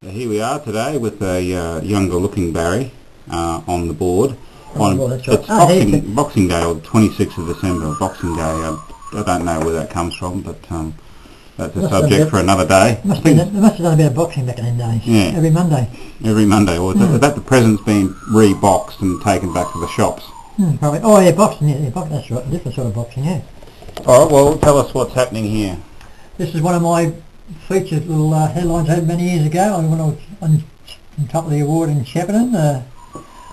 Here we are today with a younger looking Barry on the board. That's right. It's Boxing Day, or 26th of December, Boxing Day. I don't know where that comes from, but that's a subject for another day. They must have done a bit of boxing back in them days. Yeah. Every Monday. Every Monday. Or is that the present's been re-boxed and taken back to the shops? Probably. Oh yeah, boxing, that's right. Different sort of boxing, yeah. Alright, well tell us what's happening here. This is one of my featured little headlines I had many years ago when I was on top of the award in Shepparton.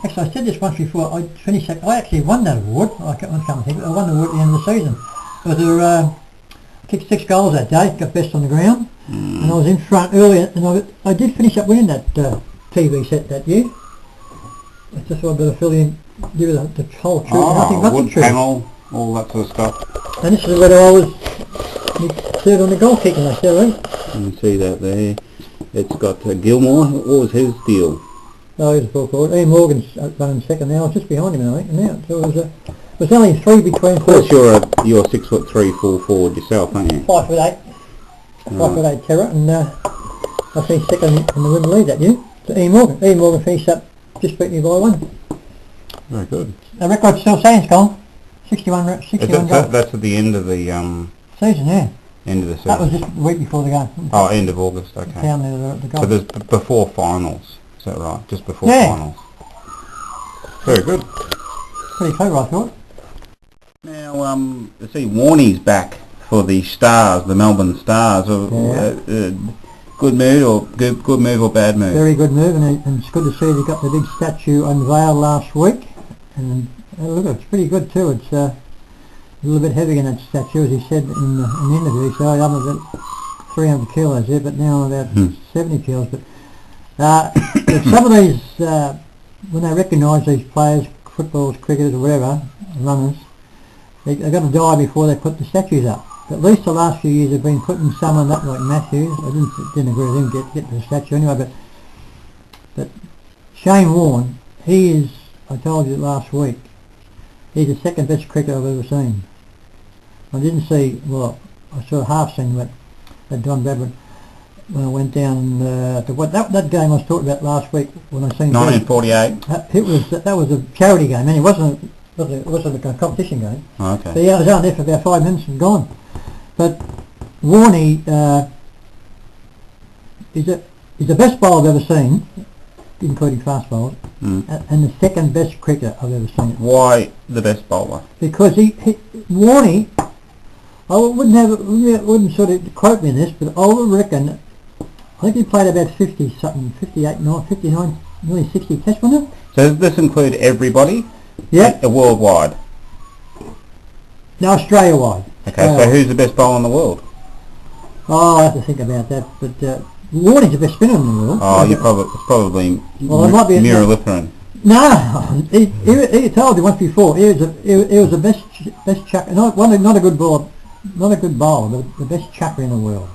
Actually, I said this once before. I finished. I actually won that award. I can't think. I won the award at the end of the season. I kicked 6 goals that day. Got best on the ground, and I was in front earlier. And I did finish up winning that TV set that year. I just thought I'd better fill in, give it the whole truth. Nothing but wood the truth. panel, all that sort of stuff. And this is whether I was third on the goal kicking. I said, right? You can see that there. It's got Gilmore. What was his deal? Oh, he was full forward. Ian Morgan's running second now. I was just behind him, I think. Now, so it was only 3 between. Of course, you're 6'3" full forward yourself, aren't you? 5'8", 5'8" terror, and I finished second in the women league that year. So Ian Morgan finished up, just beat me by 1. Very good. The record's still saying, Colin. 61 goals. That's at the end of the season, yeah. End of the season. That was just a week before the game. Oh, end of August. Okay. Down the goal. So there's before finals. Is that right? Just before finals. Very good. Pretty clever, I thought. Now, let's see, Warnie's back for the Stars, the Melbourne Stars. Good move or bad move? Very good move, and it's good to see they got the big statue unveiled last week. And look, it's pretty good too. It's a little bit heavy in that statue, as he said in the interview. So I'm about 300 kilos there, but now I'm about 70 kilos. But some of these, when they recognise these players, footballers, cricketers, or whatever, runners, they've got to die before they put the statues up. But at least the last few years they've been putting someone up like Matthews. I didn't agree with him get to the statue anyway. But Shane Warne, he is. I told you last week. He's the second best cricketer I've ever seen. I didn't see. Well, I saw half seen that Don Bradford when I went down to that game I was talking about last week when I seen 1948. That was a charity game, and it wasn't a competition game. Oh, okay. So yeah, I was down there for about 5 minutes and gone. But Warnie is the best bowler I've ever seen, including fast bowlers, and the second best cricketer I've ever seen. Why the best bowler? Because Warnie, I wouldn't sort of quote me on this, but I would reckon, I think he played about 50 something, 58, 59, nearly 60 tests, wasn't it? So does this include everybody? Yeah. Worldwide? No, Australia-wide. Okay, so who's the best bowler in the world? Oh, I have to think about that, but Warnie's the best spinner in the world. Oh, it's probably Muralitharan. No, he told you once before. He was the best chucker. Not a good bowler, but the best chucker in the world.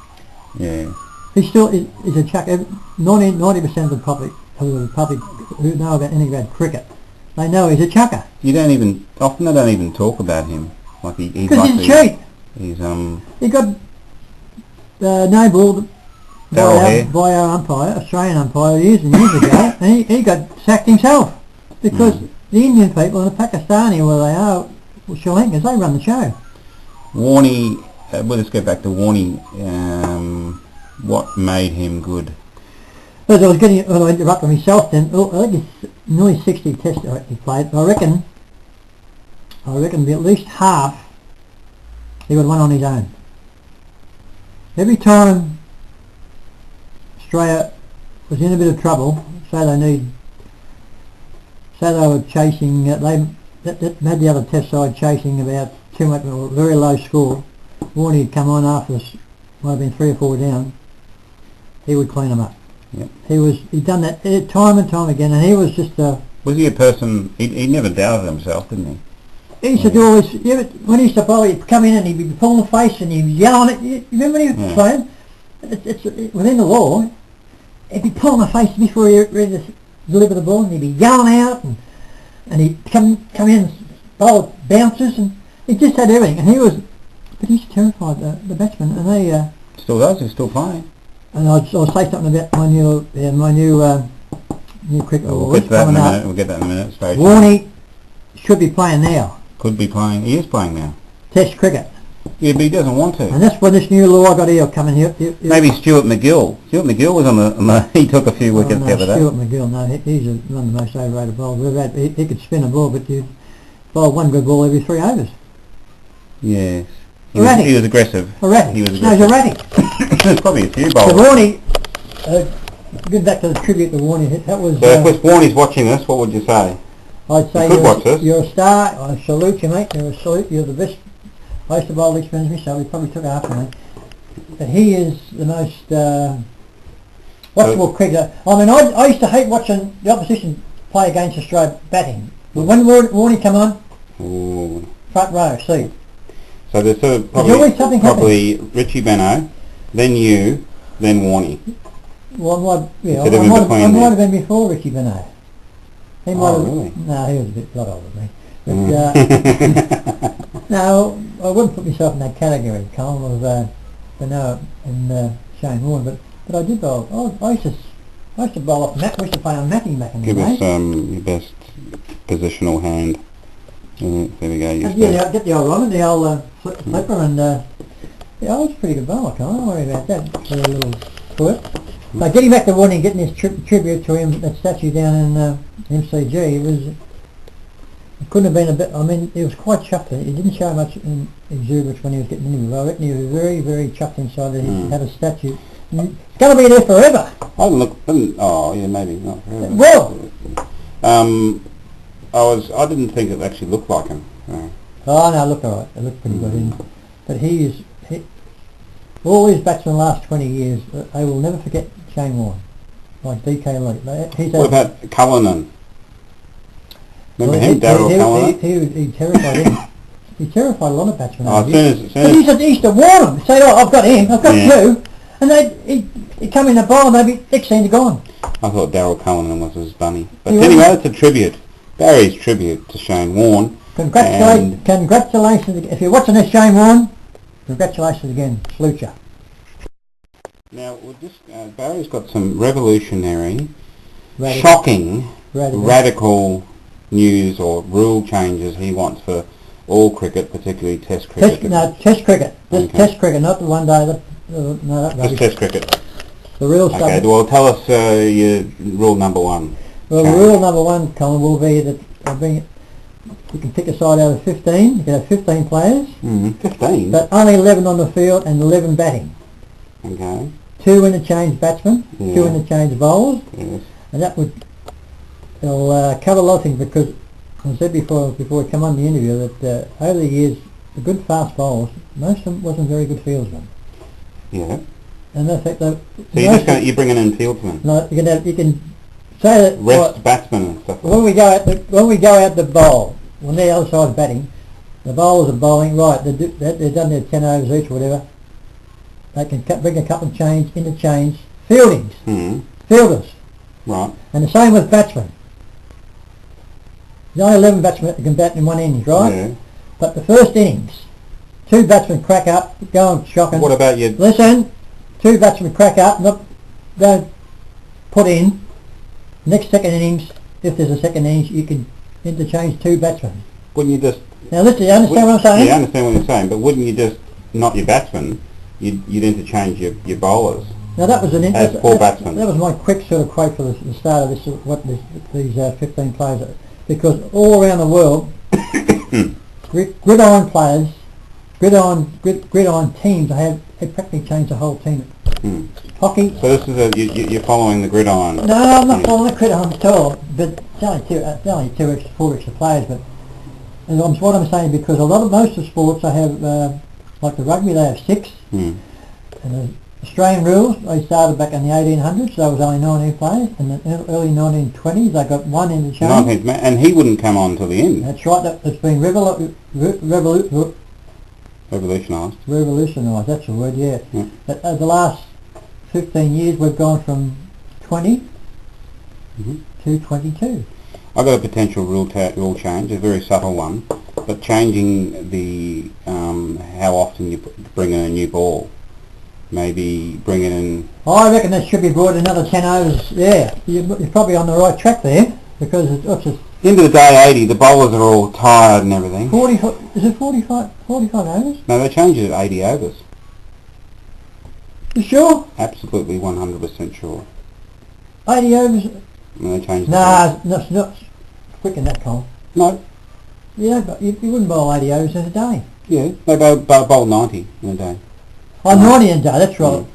Yeah. He still is a chucker. 90% of the public who know about anything about cricket, they know he's a chucker. They don't even talk about him. Like he's cheap. He got no-balled by our umpire, Australian umpire, years and years ago, and he got sacked himself because the Indian people and the Pakistani, where they are, Sri Lankans, they run the show. Warnie, let's go back to Warnie. What made him good? As I interrupted myself then, I think it's nearly 60 tests he played. I reckon at least half he would have won on his own. Every time Australia was in a bit of trouble, say they were chasing, they had the other test side chasing about too much, a very low score. Warnie had come on after us, might have been 3 or 4 down. He would clean them up. Yep. He'd done that time and time again, and he was just Was he a person? He never doubted himself, didn't he? He used to do all this. When he used to bowl, he'd come in and he'd be pulling the face and he'd be yelling at you. Remember when he was playing? It's within the law. He'd be pulling the face before he ready to deliver the ball, and he'd be yelling out, and he'd come in and bowl bounces, and he just had everything. And but he's terrified, the batsman, and they still does. He's still playing. And I'll say something about my new cricket We'll rules get that in coming a up. minute. We'll get that in a minute. Stay tuned. Warnie should be playing now. Could be playing. He is playing now. Test cricket. Yeah, but he doesn't want to. And that's when this new law I got here coming here. Maybe Stuart McGill. Stuart McGill was on the he took a few wickets the other day. Stuart McGill, no, he's one of the most overrated bowlers we've had. He could spin a ball, but you bowl one good ball every 3 overs. Yes. Erratic. He was aggressive. Erratic. He was No, he's aggressive. erratic. There's probably a few So bowlers. Warnie, good back to the tribute to Warnie, that was... So if Warnie's watching this, what would you say? I'd say You could watch this. you're a star. I salute you, mate. You're a salute. You're the best. I used to bowl experience myself. He probably took after me. But he is the most watchable cricketer. I mean, I used to hate watching the opposition play against Australia batting. But when Warnie come on, Ooh. front row, seat. So there's sort of always something probably Richie Benno, then you, then Warnie. Well, I Bit of in between might there. have been before Richie Bennett. He might have, really? No, he was a lot older than me. But, no, I wouldn't put myself in that category, Colin, of Bennett and Shane Warne, but I did bowl. I used to bowl off Matt. We used to play on Matty back in the Give day. us your best positional hand. There we go. Yeah, get the old Ron and the old flipper, and yeah, I was a pretty good bowler, Colin. Don't worry about that. A little twerk. But getting back to Warnie and getting his tribute to him, that statue down in MCG, it couldn't have been a bit. I mean, he was quite chuffed. He didn't show much exuberance when he was getting interviewed. I reckon he was very, very chuffed inside that he had a statue. It's going to be there forever. Oh yeah, maybe not forever. Well, I didn't think it actually looked like him. oh no, look alright. It looked pretty good. But he all these batsmen the last 20 years, they will never forget Shane Warne, like DK Lee. What about Cullinan? Remember him, Darryl Cullinan? He terrified him. He terrified a lot of batsmen. Oh, But he used to warn them, say, oh, I've got him, I've got you, and he'd come in the bowl, maybe next scene they're gone. I thought Darryl Cullinan was his bunny. But anyway, it's a tribute. Barry's tribute to Shane Warne. Congratulations. If you're watching this, Shane Warne, congratulations again. Salute you. Now, Barry's got some revolutionary, shocking, radical news or rule changes he wants for all cricket, particularly Test cricket. Test cricket. Test cricket, not the one day. Just Test cricket. The real stuff. Okay, well, tell us your rule number one. Well, rule number one, Colin, will be that you can pick a side out of 15. You can have 15 players. 15? But only 11 on the field and 11 batting. Okay. 2 interchange batsmen, 2 interchange bowlers. Yes. And that it'll cover a lot of things, because I said before we come on the interview that over the years, the good fast bowlers, most of them wasn't very good fieldsmen. Yeah. And in fact, so you're bringing in fieldsmen? No, you can say that rest batsmen and stuff. When we go out the bowl, when the other side's batting, the bowlers are bowling right. They've done their 10 overs each or whatever. They can bring a couple of interchange fieldings, fielders. Right. And the same with batsmen. There's only 11 batsmen that can bat in one innings, right? Yeah. But the first innings, 2 batsmen crack up, go and shocking. What about your... Listen, 2 batsmen crack up, don't put in. Next second innings, if there's a second innings, you can interchange 2 batsmen. Wouldn't you just... Now listen, you understand what I'm saying? Yeah, I understand what you're saying, but wouldn't you just, not your batsmen, you'd interchange your bowlers? Now that was as 4 batsmen. That was my quick sort of quote for the start of this, these 15 players, because all around the world, gridiron players, gridiron teams have practically changed the whole team. Hockey. So this is you're following the gridiron. No, I'm not following the gridiron at all. But it's only 4 extra players. But what I'm saying, because most of the sports they have, like the rugby, they have 6. And the Australian rules, they started back in the 1800s. So there was only 19 players. And in the early 1920s, they got 1 interchange. And he wouldn't come on till the end. That's right. It's been Revolutionised. Revolutionised, that's the word, yeah. But the last 15 years we've gone from 20 to 22. I've got a potential rule change, a very subtle one, but changing the how often you bring in a new ball. maybe bring it in. I reckon that should be brought another 10 overs. Yeah, you're probably on the right track there, because it's just End of the day 80, the bowlers are all tired and everything. 40, is it 45 overs? No, they changed it at 80 overs. You sure? Absolutely 100% sure. 80 overs? No, they changed it. Nah, it's not quick in that column. No. Yeah, but you wouldn't bowl 80 overs in a day. Yeah, they bowl 90 in a day. Oh, 90 in a day, that's right. Yeah.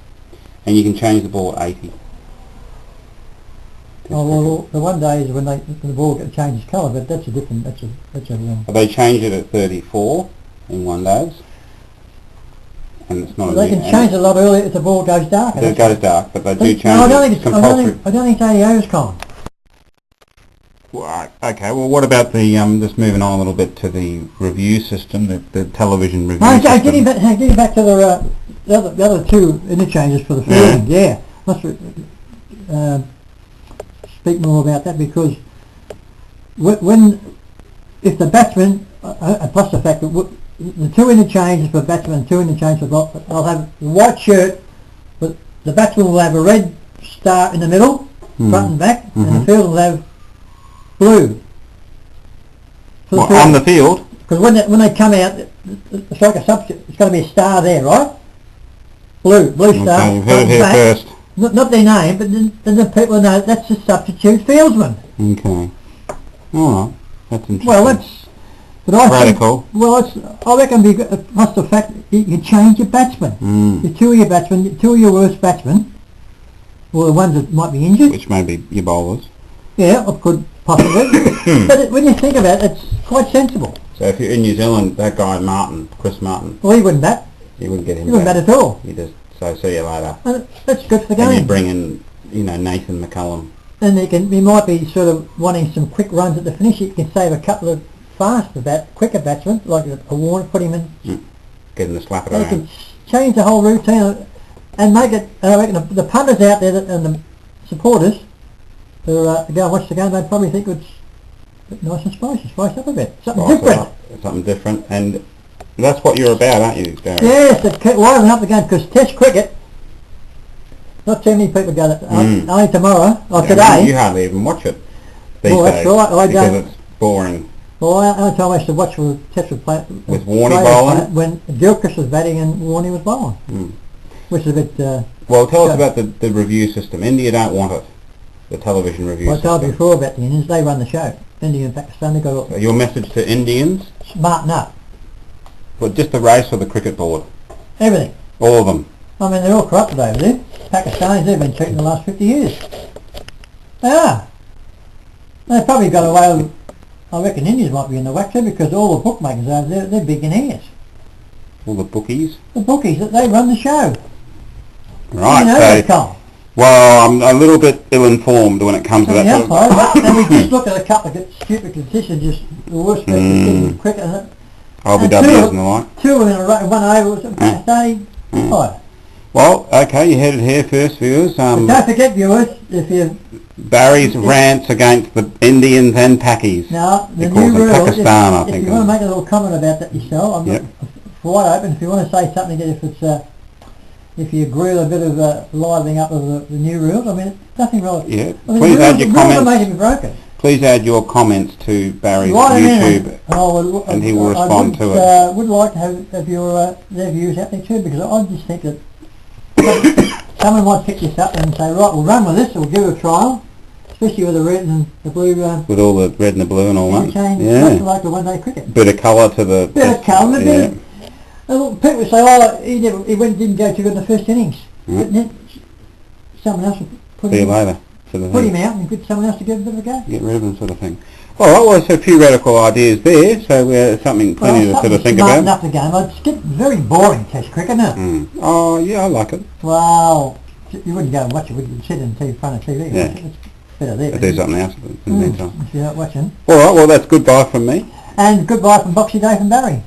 And you can change the ball at 80. Oh well, the one day is when the ball changes colour, but that's a different. That's a They change it at 34 in one days, and it's not. Well, they can change a lot earlier if the ball goes darker. It goes dark, but they do change. No, I don't think it's I don't think it's 80 overs, Colin. Well, okay. Well, what about the just moving on a little bit to the review system, the television review system? Getting back to the other two interchanges for the fielding. Yeah, must speak more about that, because if the batsman, plus the fact that the two interchanges for batsmen and two interchanges for bowler, they'll have the white shirt, but the batsman will have a red star in the middle, front and back, and the fielder will have blue. On the field? Because when they come out, it's like a substitute. It's going to be a star there, right? Blue star. Okay, you've heard it here first. Not their name, but then the people know that's a substitute fieldsman. Okay. All right. That's interesting. Well, radical. I reckon plus the fact that you can change your batsmen. Your two of your worst batsmen, or the ones that might be injured. Which may be your bowlers. Yeah, or could possibly. But when you think about it, it's quite sensible. So if you're in New Zealand, that guy Chris Martin. Well, he wouldn't bat. You wouldn't get him. He wouldn't bat at all. You just see you later. And that's good for the game. And you bring in, Nathan McCullum. And he might be sort of wanting some quick runs at the finish. You can save a couple of quicker batsmen, like a Warnie, put him in. Get him to slap it They around. can change the whole routine and make it. I reckon the punters out there and the supporters who go and watch the game, they probably think it's nice and spiced up a bit, something different. Something different, and that's what you're about, aren't you, Darren? Yes, liven up the game, because Test cricket, not too many people go only tomorrow or today. You hardly even watch it these days. That's right. Because it's boring. Well, the only time I used to watch was Test with Warnie bowling? When Gilchrist was batting and Warnie was bowling, which is a bit... well, tell us about the review system. India don't want it, the television review system. I told you before about the Indians, they run the show. India and Pakistan, they got... So your message to Indians? Smarten up. Well, just the race or the cricket board? Everything. All of them? I mean, they're all corrupted over there. Pakistanis, they've been cheating the last 50 years. They are. They've probably got away with... I reckon Indians might be in the whack too, because all the bookmakers over there, they're big in ears. All the bookies? The bookies, they run the show. Right, you know that, Carl. Well, I'm a little bit ill-informed when it comes to that. And we just look at a couple of stupid decisions, just the worst in cricket. RBWs and the like. Two in a row, one over, Pakistani. Well, okay, you heard it here first, viewers. But don't forget, viewers, if you... Barry's rants against the Indians and Pakis. Now, the new rule, Pakistan, I if think. you want to make a little comment about that yourself, I'm not wide open. If you want to say something, if you agree with a bit of livening up of the new rules, I mean, nothing wrong. Yeah, please add your comments. Please add your comments to Barry's YouTube, and he will respond to it. I would like to have their views out there too, because I just think that someone might pick this up and say, right, we'll run with this, we'll give it a trial, especially with the red and the blue. With all the red and the blue and all that. Like the one-day cricket. Bit of colour to the... Bit of colour, people say, oh, he didn't go too good in the first innings. But then someone else will put him out and put someone else to give a bit of a go. Get rid of them, sort of thing. All right, well, so a few radical ideas there, so plenty to sort of think about. Enough the game. It's getting very boring, Test cricket, isn't it? Oh, yeah, I like it. Well, you wouldn't go and watch it, would you? Sit in front of TV. Yeah. It's better there. Do something else in the meantime. If you're not watching. All right, well, that's goodbye from me. And goodbye from Boxing Day from Barry.